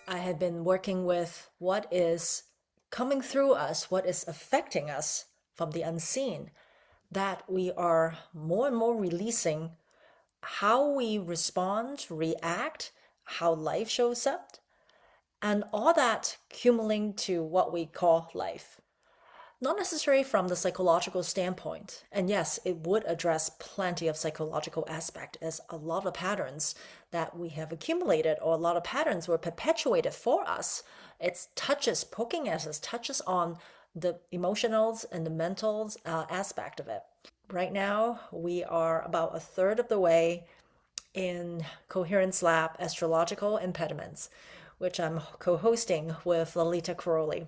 I had been working with what is coming through us, what is affecting us from the unseen, that we are more and more releasing how we respond, react, how life shows up, and all that cumulating to what we call life. Not necessarily from the psychological standpoint. And yes, it would address plenty of psychological aspect as a lot of patterns that we have accumulated or a lot of patterns were perpetuated for us. It's touches, poking at us, touches on the emotionals and the mentals aspect of it. Right now, we are about a third of the way in Coherence Lab Astrological Impediments, which I'm co-hosting with Lalita Karoli.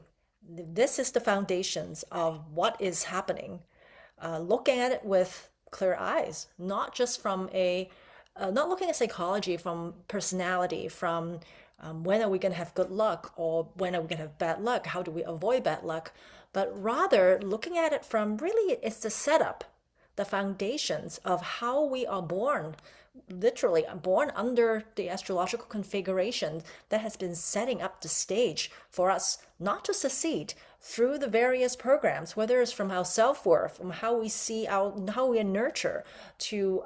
This is the foundations of what is happening. Looking at it with clear eyes, not just from not looking at psychology from personality, from when are we going to have good luck or when are we going to have bad luck? How do we avoid bad luck? But rather looking at it from really, it's the setup, the foundations of how we are born, literally born under the astrological configuration that has been setting up the stage for us not to succeed through the various programs, whether it's from our self-worth, from how we see how we nurture, to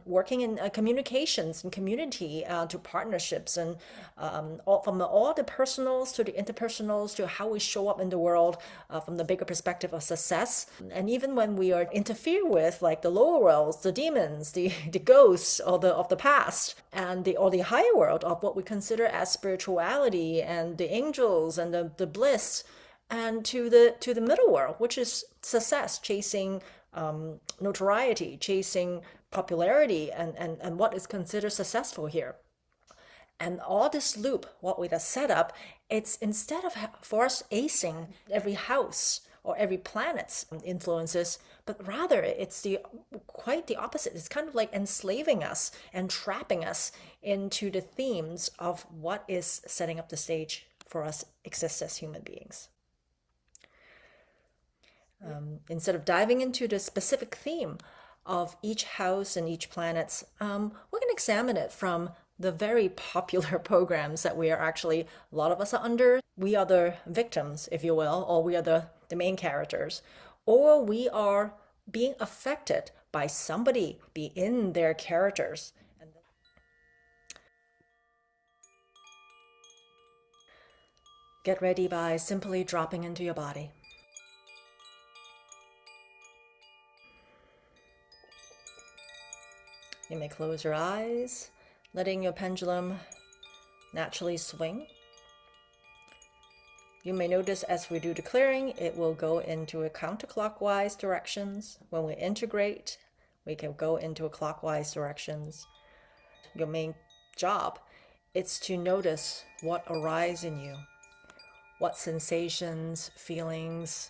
working in communications and community, to partnerships, and from all the personals to the interpersonals to how we show up in the world from the bigger perspective of success. And even when we are interfered with, like the lower worlds, the demons, the ghosts of the past, and the higher world of what we consider as spirituality and the angels and the bliss, and to the middle world, which is success, chasing notoriety, chasing popularity, and what is considered successful here. And all this loop, what we just set up, it's instead of for us acing every house or every planet's influences, but rather it's quite the opposite. It's kind of like enslaving us and trapping us into the themes of what is setting up the stage for us exist as human beings. Instead of diving into the specific theme of each house and each planet, we're going to examine it from the very popular programs that we are actually, a lot of us are under. We are the victims, if you will, or we are the main characters, or we are being affected by somebody be in their characters. Get ready by simply dropping into your body. You may close your eyes, letting your pendulum naturally swing. You may notice as we do the clearing, it will go into a counterclockwise directions. When we integrate, we can go into a clockwise directions. Your main job is to notice what arises in you, what sensations, feelings,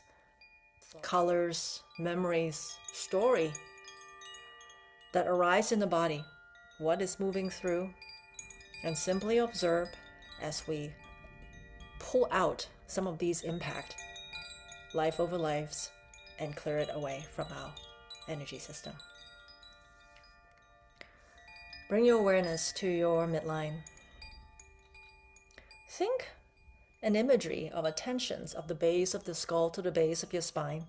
colors, memories, story that arise in the body, what is moving through, and simply observe as we pull out some of these impact, life over lives, and clear it away from our energy system. Bring your awareness to your midline. Think an imagery of attentions of the base of the skull to the base of your spine.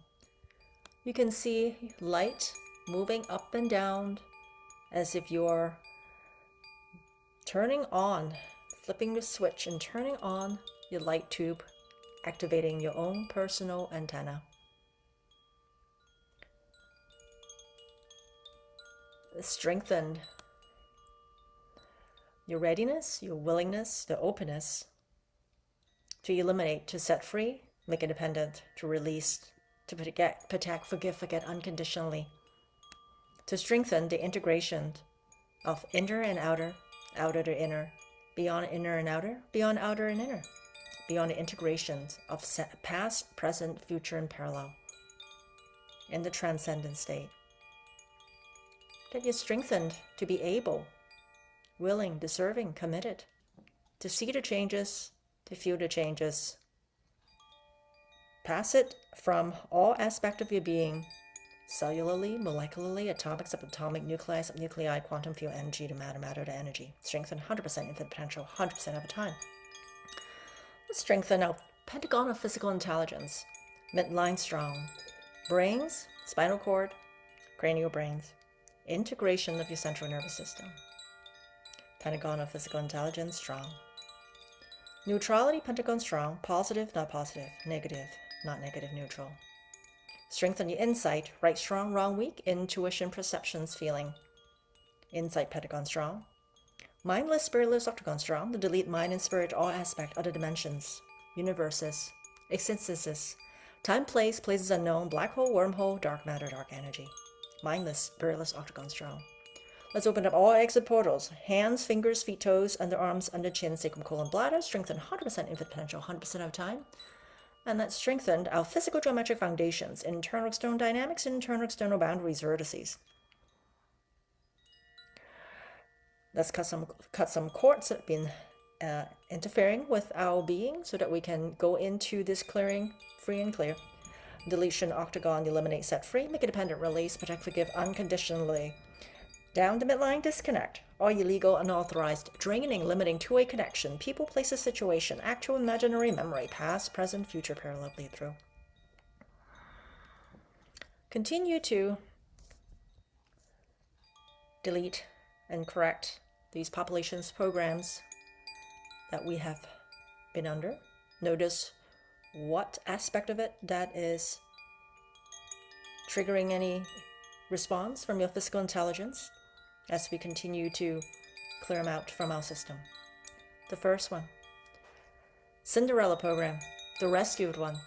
You can see light moving up and down as if you're turning on, flipping the switch and turning on your light tube, activating your own personal antenna. Strengthen your readiness, your willingness, the openness to eliminate, to set free, make independent, to release, to protect, forgive, forget unconditionally, to strengthen the integration of inner and outer, outer to inner, beyond inner and outer, beyond outer and inner, beyond the integrations of past, present, future, and parallel, in the transcendent state. That you're strengthened to be able, willing, deserving, committed, to see the changes, to feel the changes. Pass it from all aspects of your being, cellularly, molecularly, atomic, subatomic, nuclei, subnuclei, quantum field energy to matter, matter to energy. Strengthen 100% infinite potential, 100% of the time. Let's strengthen our pentagon of physical intelligence. Midline strong. Brains, spinal cord, cranial brains. Integration of your central nervous system. Pentagon of physical intelligence strong. Neutrality pentagon strong. Positive, not positive. Negative, not negative, neutral. Strengthen your insight. Right strong, wrong weak. Intuition, perceptions, feeling. Insight pentagon strong. Mindless, spiritless octagon strong. The delete mind and spirit, all aspect, other dimensions, universes, existences, time, place, places unknown, black hole, wormhole, dark matter, dark energy. Mindless, spiritless octagon strong. Let's open up all exit portals. Hands, fingers, feet, toes, underarms, under chin, sacrum, colon, bladder. Strengthen 100% infinite potential 100% of the time. And that strengthened our physical geometric foundations, internal external dynamics, internal external boundaries, vertices. Let's cut some cords that have been interfering with our being so that we can go into this clearing free and clear. Deletion, octagon, eliminate, set free, make a dependent, release, protect, forgive unconditionally. Down the midline, disconnect. All illegal, unauthorized, draining, limiting, two-way connection, people, places, situation, actual, imaginary memory, past, present, future, parallel bleed through. Continue to delete and correct these populations programs that we have been under. Notice what aspect of it that is triggering any response from your physical intelligence as we continue to clear them out from our system. The first one, Cinderella program, the rescued one,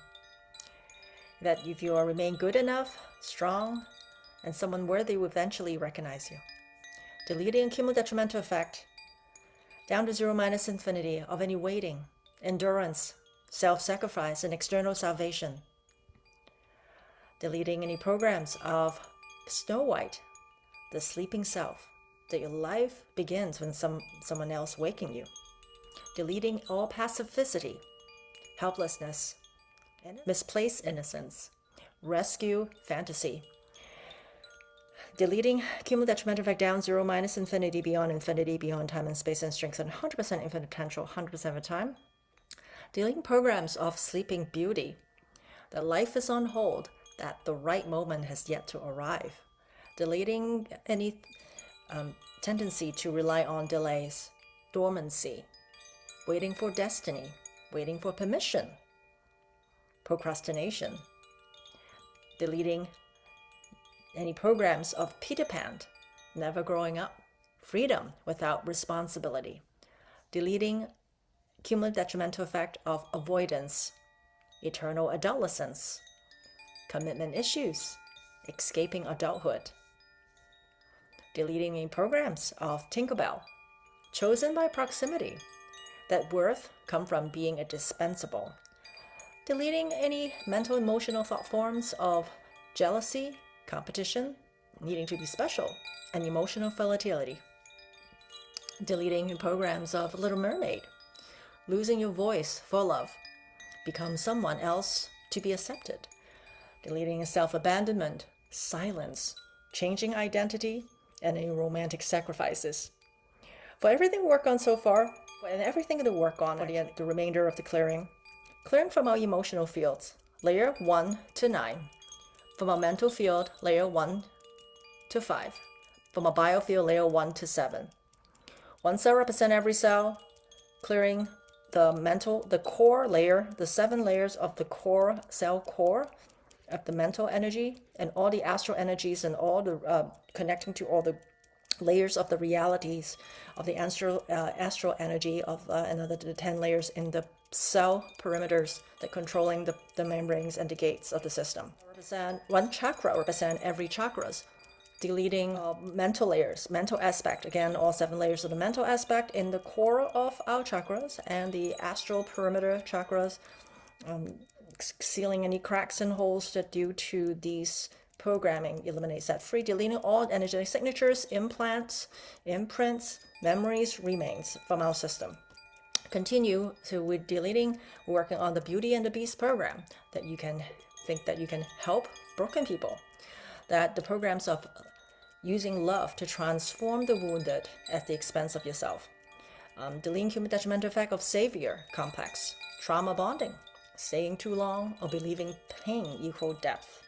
that if you remain good enough, strong, and someone worthy will eventually recognize you. Deleting cumulative detrimental effect down to zero minus infinity of any waiting, endurance, self-sacrifice, and external salvation. Deleting any programs of Snow White, the sleeping self, that your life begins when someone else waking you. Deleting all passivity, helplessness, and misplaced innocence, rescue fantasy. Deleting cumulative detrimental effect down zero minus infinity, beyond time and space, and strengthen 100% infinite potential 100% of the time. Deleting programs of sleeping beauty, that life is on hold, that the right moment has yet to arrive. Deleting any tendency to rely on delays, dormancy, waiting for destiny, waiting for permission, procrastination. Deleting any programs of Peter Pan, never growing up, freedom without responsibility. Deleting cumulative detrimental effect of avoidance, eternal adolescence, commitment issues, escaping adulthood. Deleting any programs of Tinkerbell, chosen by proximity, that worth come from being indispensable. Deleting any mental, emotional thought forms of jealousy, competition, needing to be special, and emotional volatility. Deleting programs of Little Mermaid, losing your voice for love, become someone else to be accepted. Deleting self-abandonment, silence, changing identity, and any romantic sacrifices. For everything we work on so far, and everything to work on for the remainder of the clearing from our emotional fields, layer 1 to 9. From our mental field, layer 1 to 5. From our biofield, layer 1 to 7. One cell represents every cell, clearing the core layer, the 7 layers of the core, cell core of the mental energy, and all the astral energies, and all the connecting to all the layers of the realities of the astral energy of another 10 layers in the cell perimeters that controlling the membranes and the gates of the system. One chakra represent every chakras, deleting mental layers, mental aspect, again all 7 layers of the mental aspect in the core of our chakras, and the astral perimeter chakras, sealing any cracks and holes that due to these programming, eliminate, set free, deleting all energetic signatures, implants, imprints, memories, remains from our system. Continue to with deleting, working on the Beauty and the Beast program, that you can think that you can help broken people, that the programs of using love to transform the wounded at the expense of yourself, Deleting cumulative detrimental effect of savior complex, trauma bonding, staying too long, or believing pain equal depth.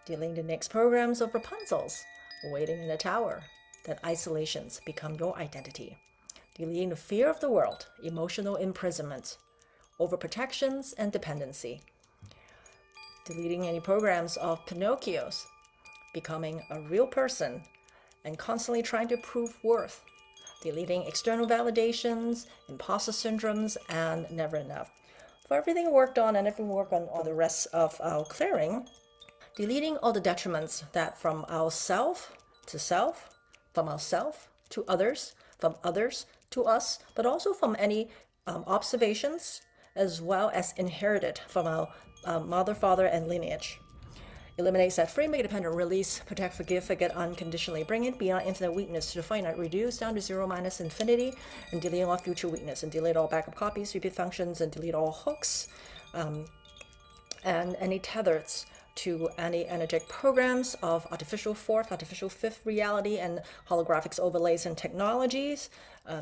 Deleting the next programs of Rapunzel's, waiting in a tower, that isolations become your identity. Deleting the fear of the world, emotional imprisonment, overprotections, and dependency. Deleting any programs of Pinocchios, becoming a real person and constantly trying to prove worth. Deleting external validations, imposter syndromes, and never enough. For everything we worked on and everything we work on all the rest of our clearing, deleting all the detriments that from ourself to self, from ourself to others, from others to us, but also from any observations as well as inherited from our mother, father, and lineage. Eliminate, set free, make it dependent, release, protect, forgive, forget unconditionally. Bring it beyond infinite weakness to the finite, reduce down to zero minus infinity, and delete all future weakness, and delete all backup copies, repeat functions, and delete all hooks, and any tethers to any energetic programs of artificial fourth, artificial fifth reality, and holographics overlays and technologies.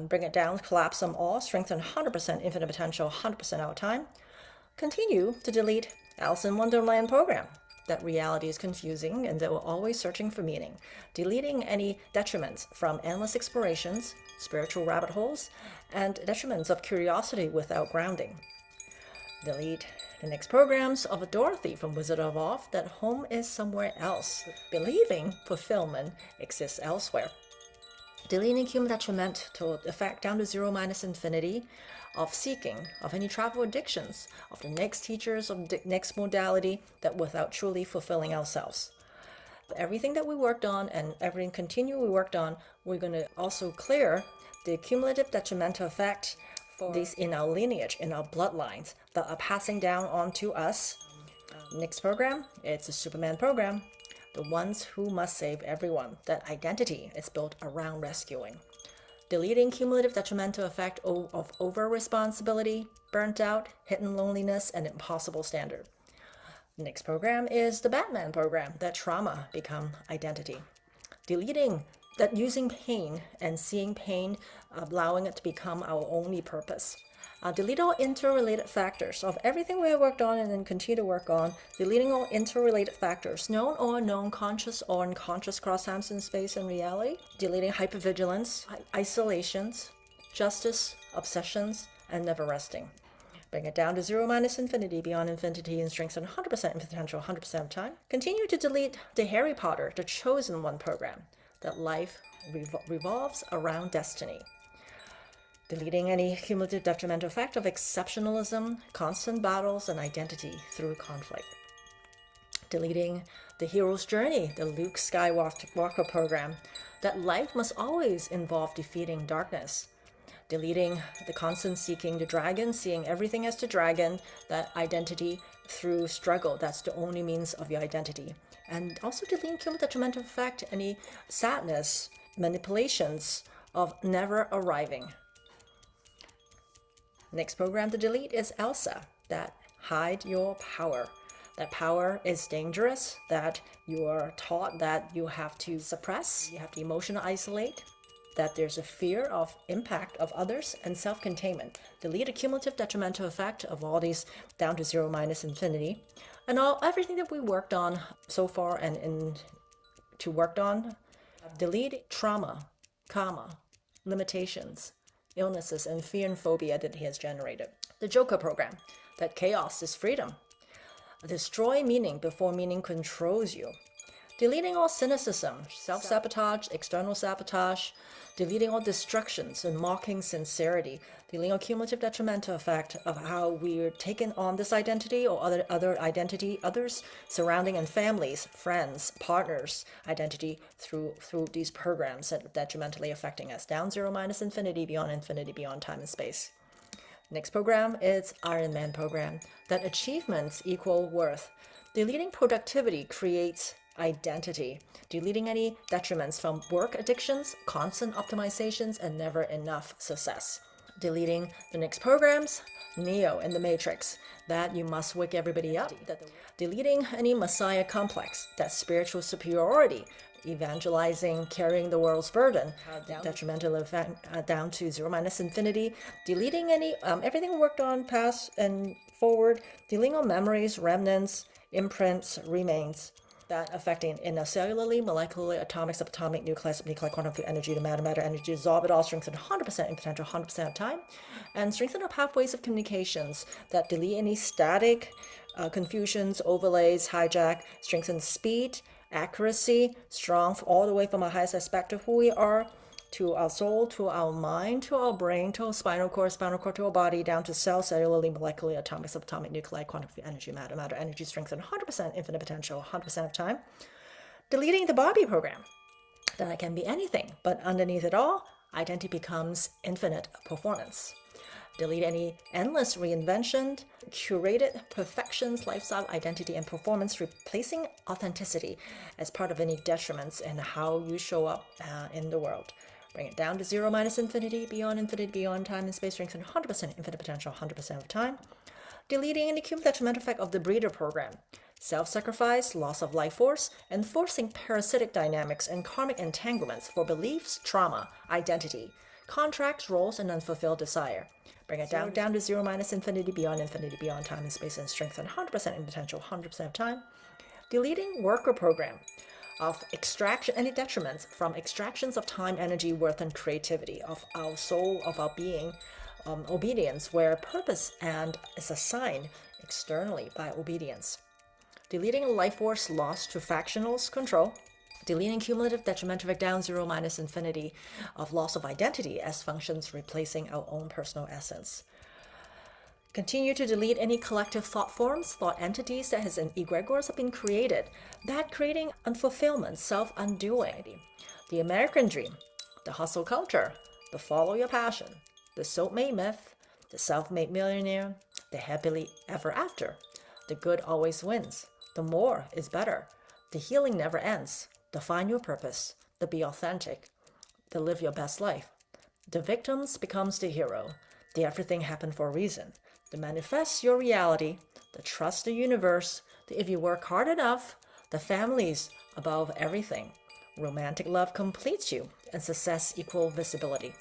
Bring it down, collapse them all, strengthen 100% infinite potential, 100% out of time. Continue to delete Alice in Wonderland program. That reality is confusing and that we're always searching for meaning. Deleting any detriments from endless explorations, spiritual rabbit holes, and detriments of curiosity without grounding. Delete the next programs of Dorothy from Wizard of Oz that home is somewhere else, believing fulfillment exists elsewhere. Deleting cumulative detrimental effect down to zero minus infinity of seeking, of any travel addictions, of the next teachers, of the next modality, that without truly fulfilling ourselves. Everything that we worked on and everything continue we worked on, we're going to also clear the cumulative detrimental effect for these in our lineage, in our bloodlines, that are passing down onto us. Next program, it's a Superman program. The ones who must save everyone. That identity is built around rescuing. Deleting cumulative detrimental effect of over-responsibility, burnt out, hidden loneliness, and impossible standard. Next program is the Batman program, that trauma become identity. Deleting that using pain and seeing pain, allowing it to become our only purpose. Delete all interrelated factors of everything we have worked on and then continue to work on. Deleting all interrelated factors, known or unknown, conscious or unconscious cross-times in space and reality. Deleting hypervigilance, isolations, justice, obsessions, and never resting. Bring it down to zero minus infinity, beyond infinity, and strengthen 100% in potential 100% of time. Continue to delete the Harry Potter, the Chosen One program, that life revolves around destiny. Deleting any cumulative detrimental effect of exceptionalism, constant battles, and identity through conflict. Deleting the hero's journey, the Luke Skywalker program, that life must always involve defeating darkness. Deleting the constant seeking the dragon, seeing everything as the dragon, that identity through struggle, that's the only means of your identity. And also deleting cumulative detrimental effect, any sadness, manipulations of never arriving. Next program to delete is Elsa, that hide your power. That power is dangerous, that you are taught that you have to suppress, you have to emotionally isolate, that there's a fear of impact of others and self-containment. Delete a cumulative detrimental effect of all these down to zero minus infinity. And everything that we worked on so far and to worked on, delete trauma, karma, limitations, illnesses, and fear and phobia that he has generated. The Joker program, that chaos is freedom. Destroy meaning before meaning controls you. Deleting all cynicism, self-sabotage, external sabotage, deleting all distractions and mocking sincerity, deleting all cumulative detrimental effect of how we're taking on this identity or other identity, others surrounding and families, friends, partners, identity through these programs that are detrimentally affecting us. Down zero minus infinity, beyond time and space. Next program is Iron Man program, that achievements equal worth. Deleting productivity creates identity. Deleting any detriments from work addictions, constant optimizations, and never enough success. Deleting the next programs, Neo and the Matrix, that you must wake everybody up. Deleting any Messiah complex, that spiritual superiority, evangelizing, carrying the world's burden, detrimental effect down to 0 minus infinity, deleting any everything worked on past and forward, deleting all memories, remnants, imprints, remains that affecting in a cellularly, molecularly, atomic, subatomic, nuclear, subnuclear, quantum field energy to matter energy, dissolve it all, strengthen 100% in potential 100% of time, and strengthen our pathways of communications that delete any static confusions, overlays, hijack, strengthen speed, accuracy, strong all the way from our highest aspect of who we are to our soul, to our mind, to our brain, to our spinal cord to our body, down to cell, cellularly, molecularly, atomic, subatomic, nuclei, quantum field energy, matter energy, strengthen 100% infinite potential 100% of time. Deleting the Barbie program. That can be anything, but underneath it all, identity becomes infinite performance. Delete any endless reinvention, curated perfections, lifestyle, identity, and performance, replacing authenticity as part of any detriments in how you show up in the world. Bring it down to 0 minus infinity, beyond time and space, strengthen 100% infinite potential 100% of time. Deleting any cumulative detrimental effect of the breeder program. Self-sacrifice, loss of life force, enforcing parasitic dynamics and karmic entanglements for beliefs, trauma, identity, contracts, roles, and unfulfilled desire. Bring it down to 0 minus infinity, beyond time and space, and strengthen 100% in potential 100% of time. Deleting worker program of extraction, any detriments from extractions of time, energy, worth, and creativity of our soul, of our being, obedience, where purpose and is assigned externally by obedience. Deleting life force lost to factionals control. Deleting cumulative detrimental effect down 0 minus infinity of loss of identity as functions replacing our own personal essence. Continue to delete any collective thought forms, thought entities that has an egregores have been created, that creating unfulfillment, self-undoing. The American dream, the hustle culture, the follow your passion, the soulmate myth, the self-made millionaire, the happily ever after, the good always wins, the more is better, the healing never ends, the find your purpose, the be authentic, the live your best life. The victims becomes the hero, the everything happened for a reason, the manifest your reality, the trust the universe, the if you work hard enough, the families above everything. Romantic love completes you, and success equal visibility.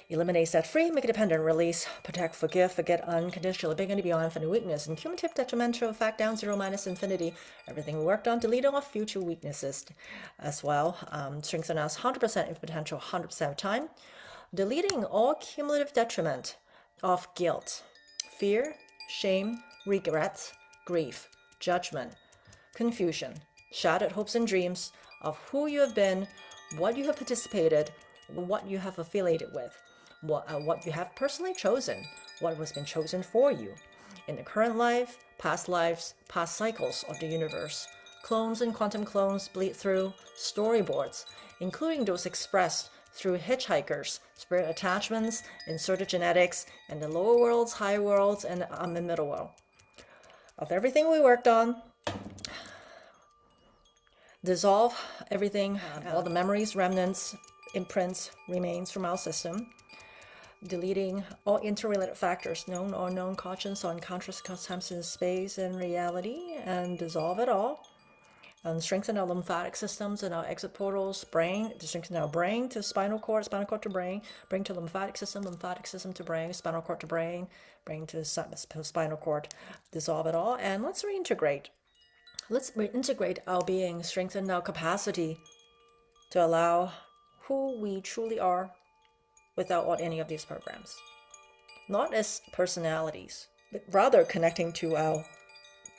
Eliminate, set free, make it dependent, release, protect, forgive, forget unconditionally, big and beyond infinite weakness, and cumulative detrimental effect down 0 minus infinity. Everything we worked on, delete all future weaknesses as well. Strengthen us 100% in potential 100% of time. Deleting all cumulative detriment of guilt, fear, shame, regret, grief, judgment, confusion, shattered hopes and dreams of who you have been, what you have participated, what you have affiliated with, what you have personally chosen, what has been chosen for you in the current life, past lives, past cycles of the universe. Clones and quantum clones bleed through storyboards, including those expressed through hitchhikers, spirit attachments, inserted genetics, and the lower worlds, higher worlds, and the middle world. Of everything we worked on, dissolve everything, all the memories, remnants, imprints, remains from our system. Deleting all interrelated factors, known or unknown cautions on conscious times in space and reality, and dissolve it all. And strengthen our lymphatic systems and our exit portals, brain, to strengthen our brain to spinal cord to brain, bring to lymphatic system to brain, spinal cord to brain spinal cord, dissolve it all, and let's reintegrate. Let's reintegrate our being, strengthen our capacity to allow who we truly are without any of these programs. Not as personalities, but rather connecting to our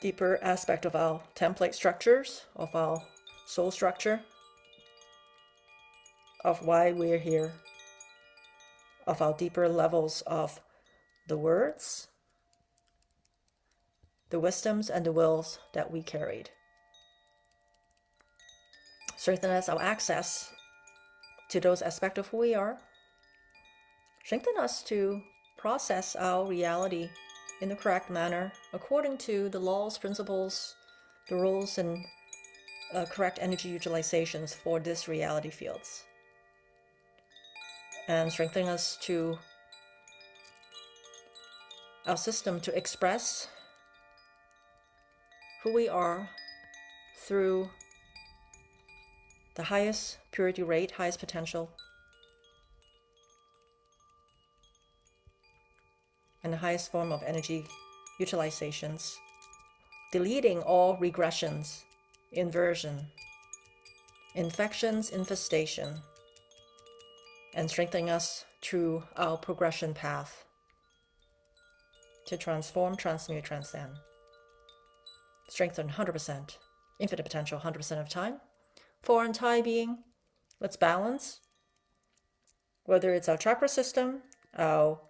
deeper aspect of our template structures, of our soul structure, of why we're here, of our deeper levels of the words, the wisdoms, and the wills that we carried. Strengthen us our access to those aspects of who we are. Strengthen us to process our reality in the correct manner, according to the laws, principles, the rules, and correct energy utilizations for this reality fields. And strengthen us to our system to express who we are through the highest purity rate, highest potential, and the highest form of energy utilizations, deleting all regressions, inversion, infections, infestation, and strengthening us through our progression path to transform, transmute, transcend. Strengthen 100%, infinite potential 100% of time. For our entire being, let's balance, whether it's our chakra system, our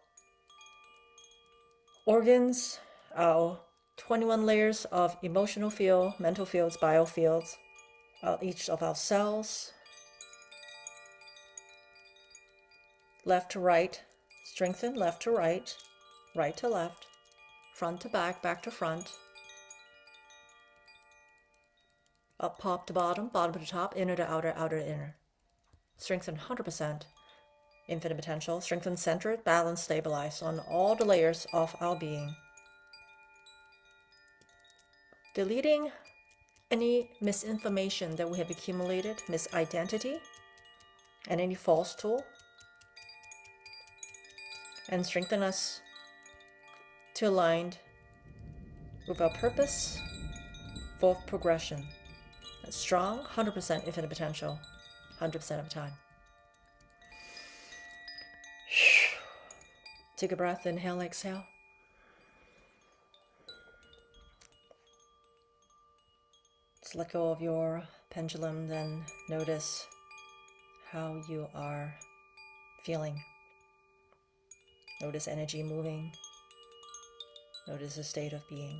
organs, our 21 layers of emotional field, mental fields, biofields, each of our cells, left to right, strengthen left to right, right to left, front to back, back to front, up top to bottom, bottom to top, inner to outer, outer to inner. Strengthen 100%, infinite potential, strengthen, centered, balanced, stabilized on all the layers of our being. Deleting any misinformation that we have accumulated, misidentity, and any false tool, and strengthen us to align with our purpose for progression. That's strong, 100% infinite potential, 100% of the time. Take a breath, inhale, exhale. Just let go of your pendulum, then notice how you are feeling. Notice energy moving. Notice the state of being.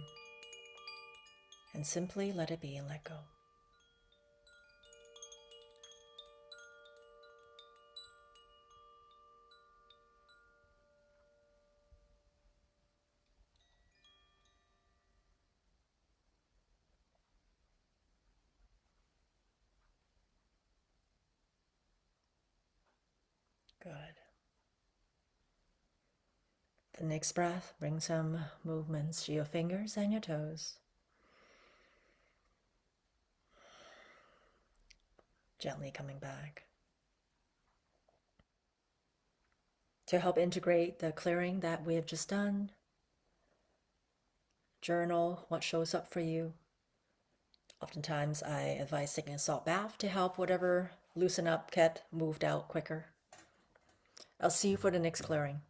And simply let it be and let go. Good. The next breath, bring some movements to your fingers and your toes. Gently coming back. To help integrate the clearing that we have just done, journal what shows up for you. Oftentimes I advise taking a salt bath to help whatever loosen up get moved out quicker. I'll see you for the next clearing.